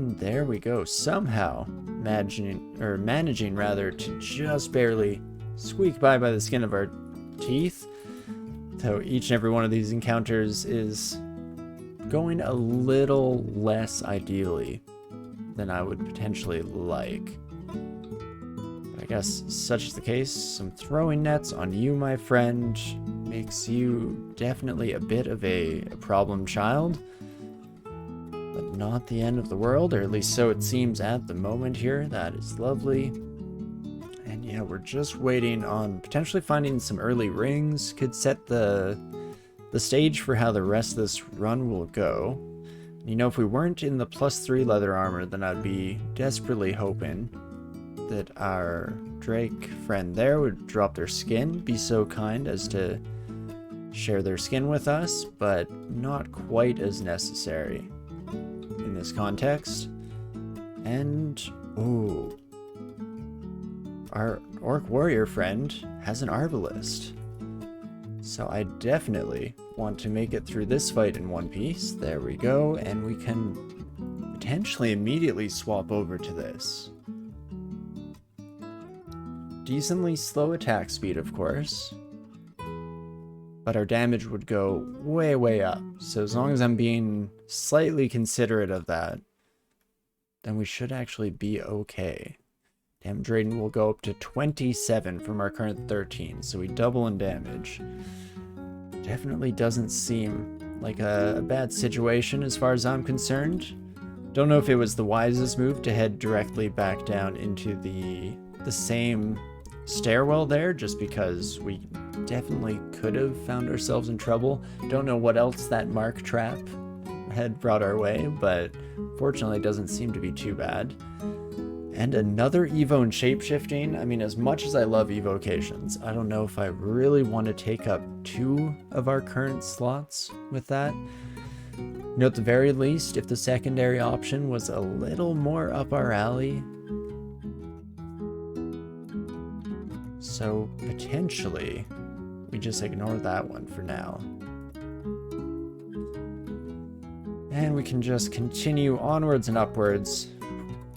And there we go. Somehow managing rather to just barely squeak by the skin of our teeth. Though each and every one of these encounters is going a little less ideally than I would potentially like. But I guess such is the case. Some throwing nets on you, my friend, makes you definitely a bit of a problem child. But not the end of the world, or at least so it seems at the moment here. That is lovely. And yeah, we're just waiting on potentially finding some early rings. Could set the stage for how the rest of this run will go. You know, if we weren't in the +3 leather armor, then I'd be desperately hoping that our Drake friend there would drop their skin, be so kind as to share their skin with us, but not quite as necessary in this context. And, ooh, our orc warrior friend has an arbalist. So I definitely want to make it through this fight in one piece. There we go, and we can potentially immediately swap over to this. Decently slow attack speed, of course, but our damage would go way, way up. So as long as I'm being slightly considerate of that, then we should actually be okay. Damage rating will go up to 27 from our current 13, so we double in damage. Definitely doesn't seem like a bad situation as far as I'm concerned. Don't know if it was the wisest move to head directly back down into the same stairwell there, just because we definitely could have found ourselves in trouble. Don't know what else that mark trap had brought our way, but fortunately it doesn't seem to be too bad. And another evo and shapeshifting. I mean, as much as I love evocations, I don't know if I really want to take up 2 of our current slots with that. You know, at the very least, if the secondary option was a little more up our alley. So potentially, we just ignore that one for now. And we can just continue onwards and upwards.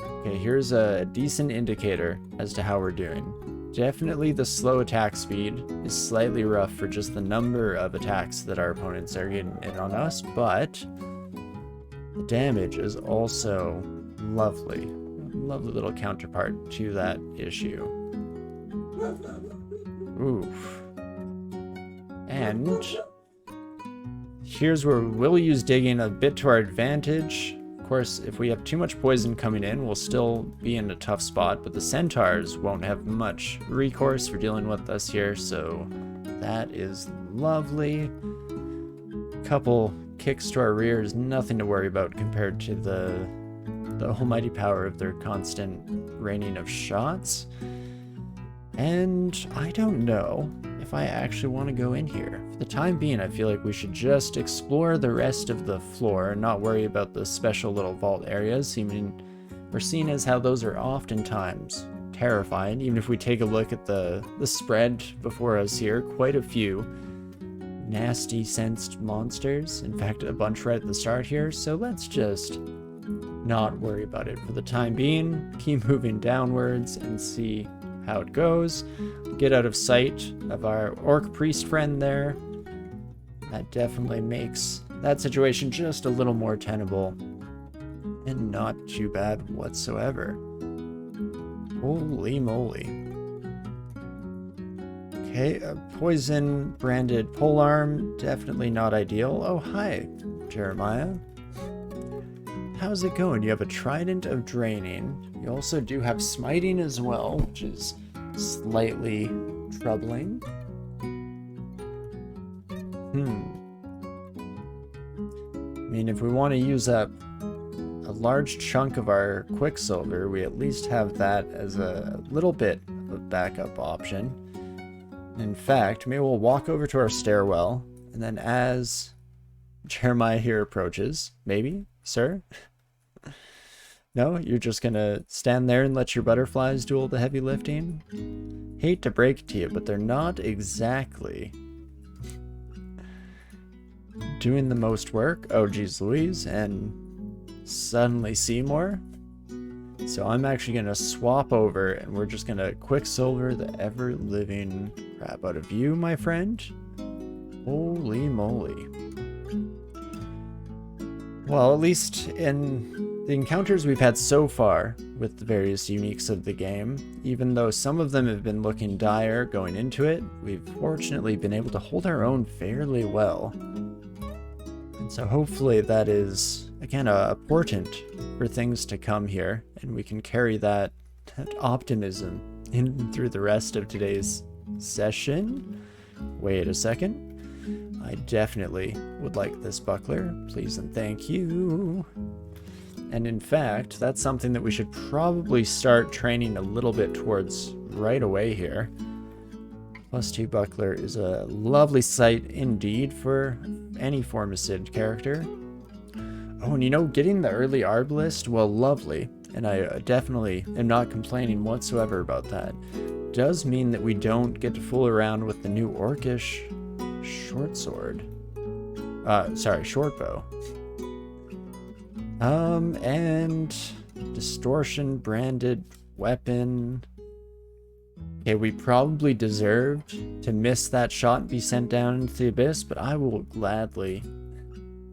Okay, here's a decent indicator as to how we're doing. Definitely the slow attack speed is slightly rough for just the number of attacks that our opponents are getting in on us, but the damage is also lovely. Lovely little counterpart to that issue. Oof. And here's where we'll use digging a bit to our advantage. Of course, if we have too much poison coming in, we'll still be in a tough spot, but the centaurs won't have much recourse for dealing with us here, so that is lovely. Couple kicks to our rear is nothing to worry about compared to the almighty power of their constant raining of shots. And I don't know if I actually want to go in here. For the time being, I feel like we should just explore the rest of the floor and not worry about the special little vault areas, we're seeing as how those are oftentimes terrifying. Even if we take a look at the spread before us here, quite a few nasty sensed monsters. In fact, a bunch right at the start here, so let's just not worry about it for the time being. Keep moving downwards and see how it goes. Get out of sight of our orc priest friend there. That definitely makes that situation just a little more tenable and not too bad whatsoever. Holy moly. Okay, a poison branded polearm, definitely not ideal. Oh, hi, Jeremiah. How's it going? You have a Trident of Draining. You also do have Smiting as well, which is slightly troubling. I mean, if we want to use up a large chunk of our Quicksilver, we at least have that as a little bit of a backup option. In fact, maybe we'll walk over to our stairwell, and then as Jeremiah here approaches, maybe, sir? No, you're just gonna stand there and let your butterflies do all the heavy lifting? Hate to break it to you, but they're not exactly doing the most work. Oh, geez Louise, and suddenly see more. So I'm actually going to swap over, and we're just going to Quicksilver the ever-living crap out of you, my friend. Holy moly. Well, at least in the encounters we've had so far with the various uniques of the game, even though some of them have been looking dire going into it, we've fortunately been able to hold our own fairly well. And so hopefully that is, again, a portent for things to come here, and we can carry that optimism in through the rest of today's session. Wait a second. I definitely would like this buckler. Please and thank you. And in fact, that's something that we should probably start training a little bit towards right away here. +2 buckler is a lovely sight indeed for any Formicid character. Oh, and you know, getting the early Arbalist, well, lovely. And I definitely am not complaining whatsoever about that. Does mean that we don't get to fool around with the new Orcish short sword. Short bow. And distortion branded weapon. Okay, we probably deserved to miss that shot and be sent down into the abyss, but I will gladly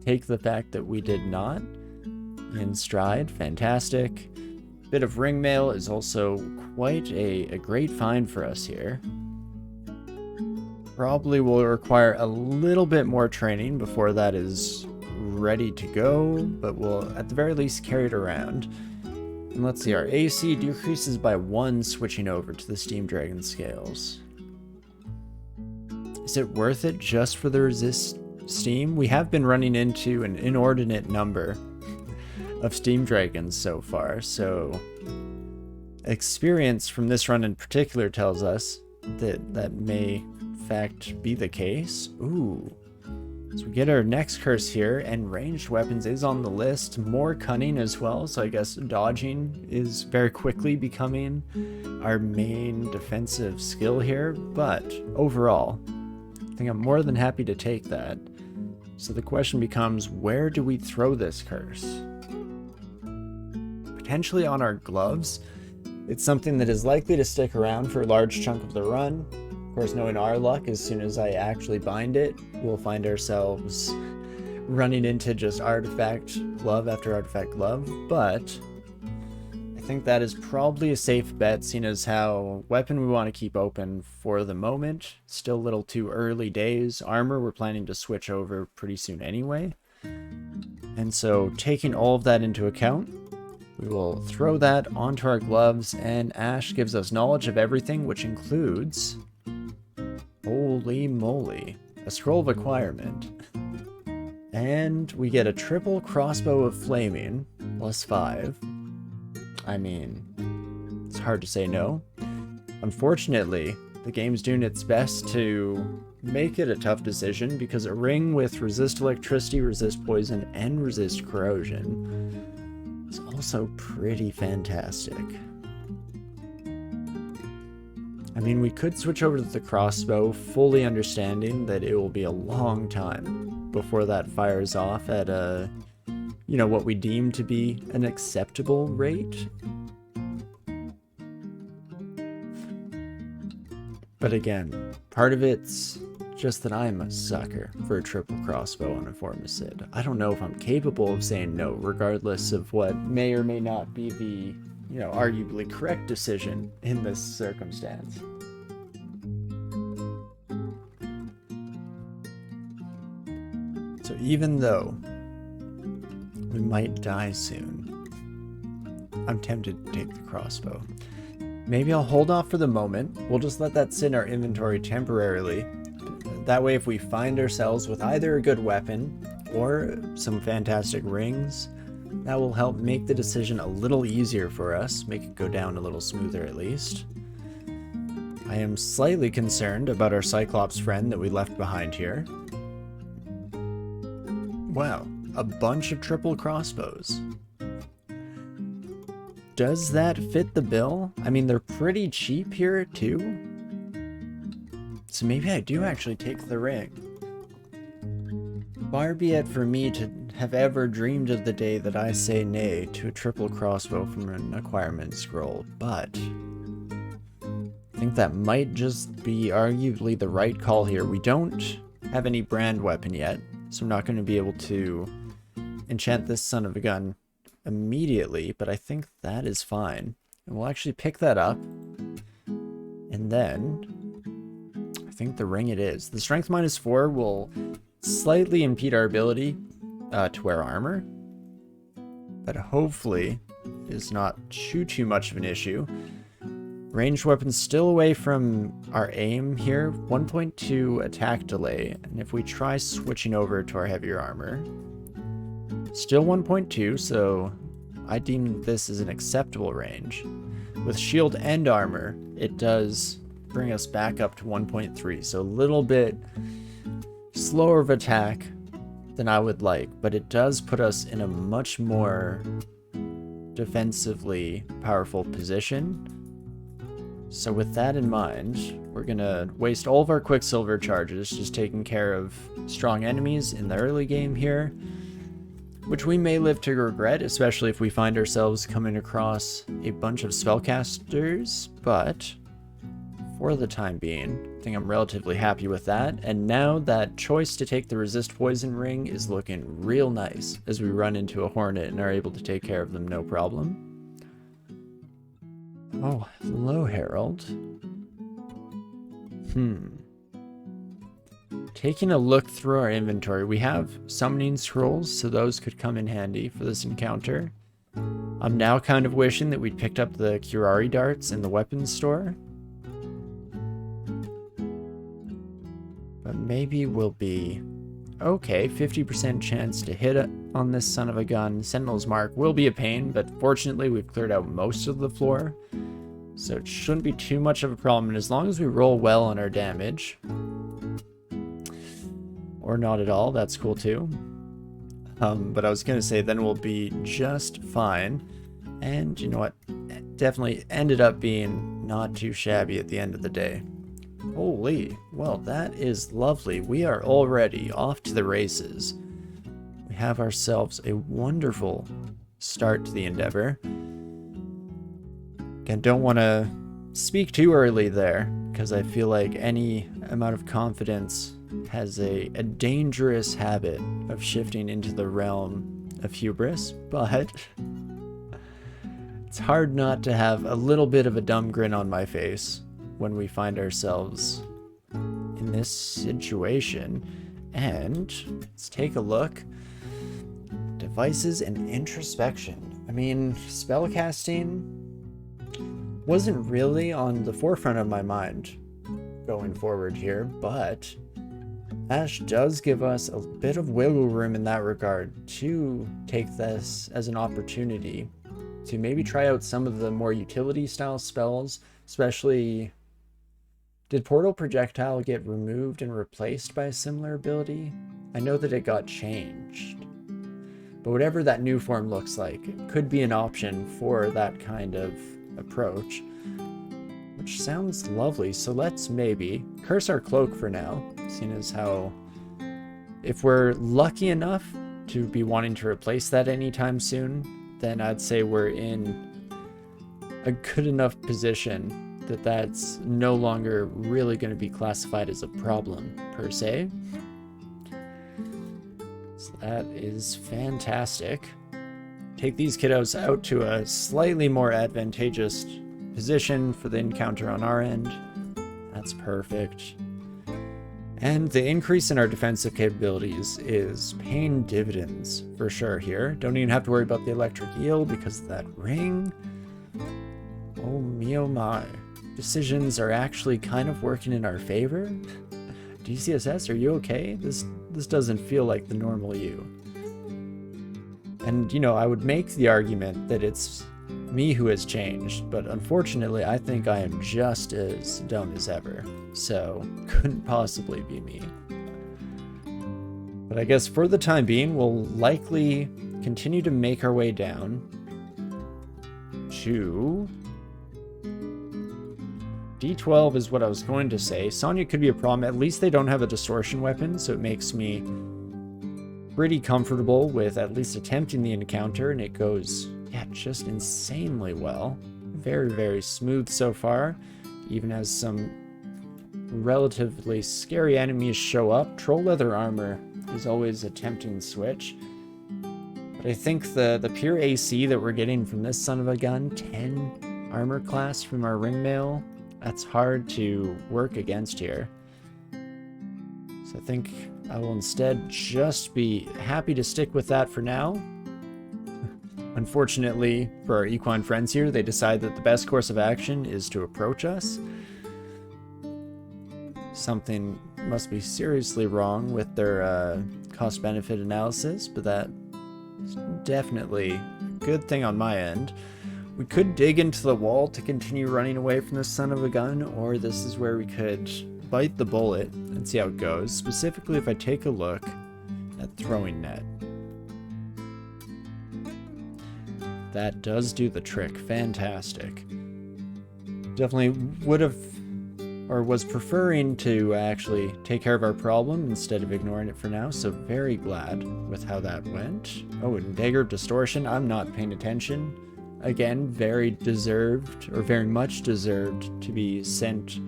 take the fact that we did not in stride. Fantastic. Bit of ring mail is also quite a great find for us here. Probably will require a little bit more training before that is ready to go, but we'll at the very least carry it around. And let's see, our AC decreases by 1 switching over to the Steam Dragon scales. Is it worth it just for the resist Steam? We have been running into an inordinate number of Steam Dragons so far, so experience from this run in particular tells us that that may in fact be the case. Ooh. So we get our next curse here, and ranged weapons is on the list. More cunning as well, so I guess dodging is very quickly becoming our main defensive skill here. But overall, I think I'm more than happy to take that. So the question becomes, where do we throw this curse? Potentially on our gloves. It's something that is likely to stick around for a large chunk of the run. Of course, knowing our luck, as soon as I actually bind it, we'll find ourselves running into just artifact glove after artifact glove, but I think that is probably a safe bet, seeing as how weapon we want to keep open for the moment. Still a little too early days. Armor we're planning to switch over pretty soon anyway. And so taking all of that into account, we will throw that onto our gloves, and Ash gives us knowledge of everything, which includes... holy moly. A scroll of acquirement. And we get a triple crossbow of flaming, +5. I mean, it's hard to say no. Unfortunately, the game's doing its best to make it a tough decision, because a ring with resist electricity, resist poison, and resist corrosion is also pretty fantastic. I mean, we could switch over to the crossbow, fully understanding that it will be a long time before that fires off at a, you know, what we deem to be an acceptable rate. But again, part of it's just that I'm a sucker for a triple crossbow on a Formicid. I don't know if I'm capable of saying no, regardless of what may or may not be the, you know, arguably correct decision in this circumstance. So even though we might die soon, I'm tempted to take the crossbow. Maybe I'll hold off for the moment. We'll just let that sit in our inventory temporarily. That way, if we find ourselves with either a good weapon or some fantastic rings, that will help make the decision a little easier for us, make it go down a little smoother at least. I am slightly concerned about our Cyclops friend that we left behind here. Wow, a bunch of triple crossbows. Does that fit the bill? I mean, they're pretty cheap here too. So maybe I do actually take the ring. Far be it for me to have ever dreamed of the day that I say nay to a triple crossbow from an acquirement scroll, but I think that might just be arguably the right call here. We don't have any brand weapon yet, so I'm not going to be able to enchant this son of a gun immediately, but I think that is fine. And we'll actually pick that up, and then I think the ring it is. The strength -4 will slightly impede our ability to wear armor, but hopefully is not too much of an issue. Ranged weapons still away from our aim here. 1.2 attack delay, and if we try switching over to our heavier armor, still 1.2, so I deem this as an acceptable range. With shield and armor, it does bring us back up to 1.3, so a little bit slower of attack than I would like, but it does put us in a much more defensively powerful position. So with that in mind, we're gonna waste all of our Quicksilver charges just taking care of strong enemies in the early game here, which we may live to regret, especially if we find ourselves coming across a bunch of spellcasters, but for the time being, I think I'm relatively happy with that. And now that choice to take the resist poison ring is looking real nice as we run into a hornet and are able to take care of them no problem. Oh, hello, Harold. Taking a look through our inventory, we have summoning scrolls, so those could come in handy for this encounter. I'm now kind of wishing that we'd picked up the Curari darts in the weapons store. But maybe we'll be okay. 50% chance to hit on this son of a gun. Sentinel's Mark will be a pain, but fortunately we've cleared out most of the floor, so it shouldn't be too much of a problem. And as long as we roll well on our damage, or not at all, that's cool too. But I was gonna say then we'll be just fine. And you know what? It definitely ended up being not too shabby at the end of the day. Holy, well, that is lovely. We are already off to the races. We have ourselves a wonderful start to the endeavor. Again, don't want to speak too early there, because I feel like any amount of confidence has a dangerous habit of shifting into the realm of hubris, but it's hard not to have a little bit of a dumb grin on my face when we find ourselves in this situation. And let's take a look. Devices and introspection. I mean, spellcasting wasn't really on the forefront of my mind going forward here, but Ash does give us a bit of wiggle room in that regard to take this as an opportunity to maybe try out some of the more utility style spells, especially. Did Portal Projectile get removed and replaced by a similar ability? I know that it got changed, but whatever that new form looks like, it could be an option for that kind of approach, which sounds lovely. So let's maybe curse our cloak for now, seeing as how if we're lucky enough to be wanting to replace that anytime soon, then I'd say we're in a good enough position that that's no longer really going to be classified as a problem per se. So that is fantastic. Take these kiddos out to a slightly more advantageous position for the encounter on our end. That's perfect. And the increase in our defensive capabilities is paying dividends for sure here. Don't even have to worry about the electric eel because of that ring. Oh me oh my. Decisions are actually kind of working in our favor. DCSS, are you okay? This doesn't feel like the normal you. And, you know, I would make the argument that it's me who has changed, but unfortunately I think I am just as dumb as ever, so couldn't possibly be me. But I guess for the time being, we'll likely continue to make our way down to D12 is what I was going to say. Sonya could be a problem. At least they don't have a distortion weapon, so it makes me pretty comfortable with at least attempting the encounter, and it goes, yeah, just insanely well. Very, very smooth so far, even as some relatively scary enemies show up. Troll leather armor is always a tempting switch. But I think the pure AC that we're getting from this son of a gun, 10 armor class from our ringmail, that's hard to work against here. So I think I will instead just be happy to stick with that for now. Unfortunately for our equine friends here, they decide that the best course of action is to approach us. Something must be seriously wrong with their cost-benefit analysis, but that is definitely a good thing on my end. We could dig into the wall to continue running away from this son of a gun, or this is where we could bite the bullet and see how it goes, specifically if I take a look at throwing net. That does do the trick. Fantastic. Definitely would have, or was preferring to actually take care of our problem instead of ignoring it for now, so very glad with how that went. Oh, and Dagger of Distortion, I'm not paying attention. Again, very deserved, or very much deserved, to be sent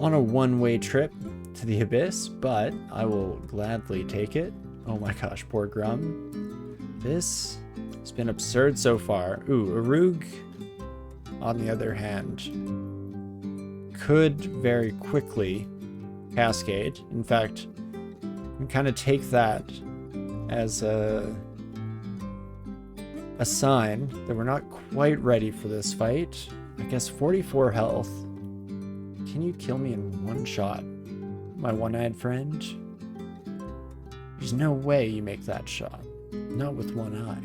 on a one-way trip to the Abyss, but I will gladly take it. Oh my gosh, poor Grum. This has been absurd so far. Ooh, Arug, on the other hand, could very quickly cascade. In fact, we kind of take that as a sign that we're not quite ready for this fight. I guess 44 health. Can you kill me in one shot, my one-eyed friend? There's no way you make that shot. Not with one eye.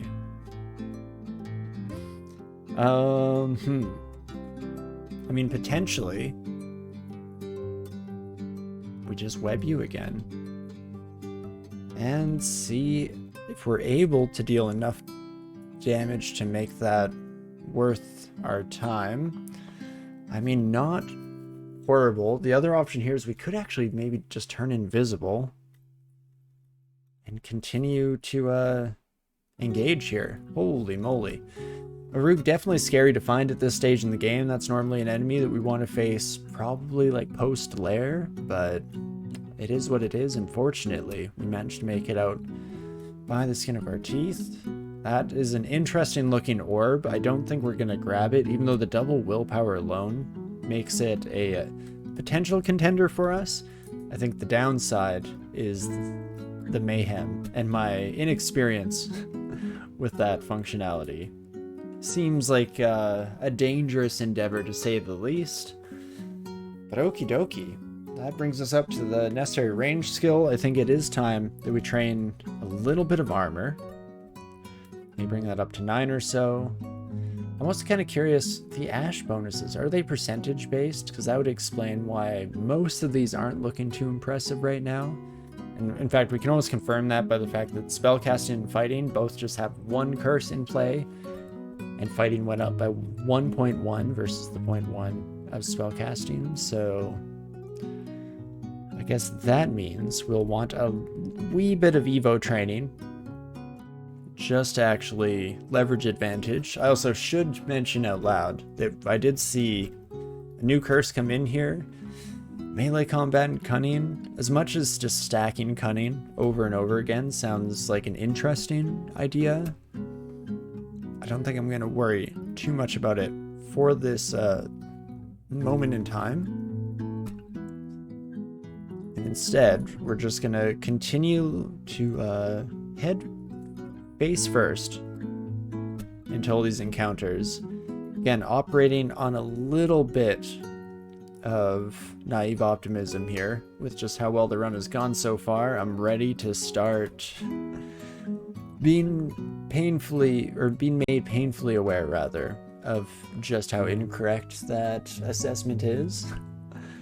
I mean, potentially, we just web you again. And see if we're able to deal enough damage to make that worth our time. I mean, not horrible. The other option here is we could actually maybe just turn invisible and continue to engage here. Holy moly. Arug definitely scary to find at this stage in the game. That's normally an enemy that we want to face probably like post-lair, but it is what it is. Unfortunately, we managed to make it out by the skin of our teeth. That is an interesting looking orb. I don't think we're going to grab it, even though the double willpower alone makes it a potential contender for us. I think the downside is the mayhem and my inexperience with that functionality. Seems like a dangerous endeavor to say the least. But okie dokie. That brings us up to the necessary range skill. I think it is time that we train a little bit of armor. Let me bring that up to 9 or so. I'm also kind of curious, the Ash bonuses, are they percentage based? Because that would explain why most of these aren't looking too impressive right now. And in fact, we can almost confirm that by the fact that spellcasting and fighting both just have one curse in play, and fighting went up by 1.1 versus the 0.1 of spellcasting. So I guess that means we'll want a wee bit of Evo training just to actually leverage advantage. I also should mention out loud that I did see a new curse come in here. Melee combat and cunning. As much as just stacking cunning over and over again sounds like an interesting idea, I don't think I'm going to worry too much about it for this moment in time. And instead, we're just going to continue to head face first into all these encounters. Again, operating on a little bit of naive optimism here with just how well the run has gone so far. I'm ready to start being made painfully aware, rather, of just how incorrect that assessment is.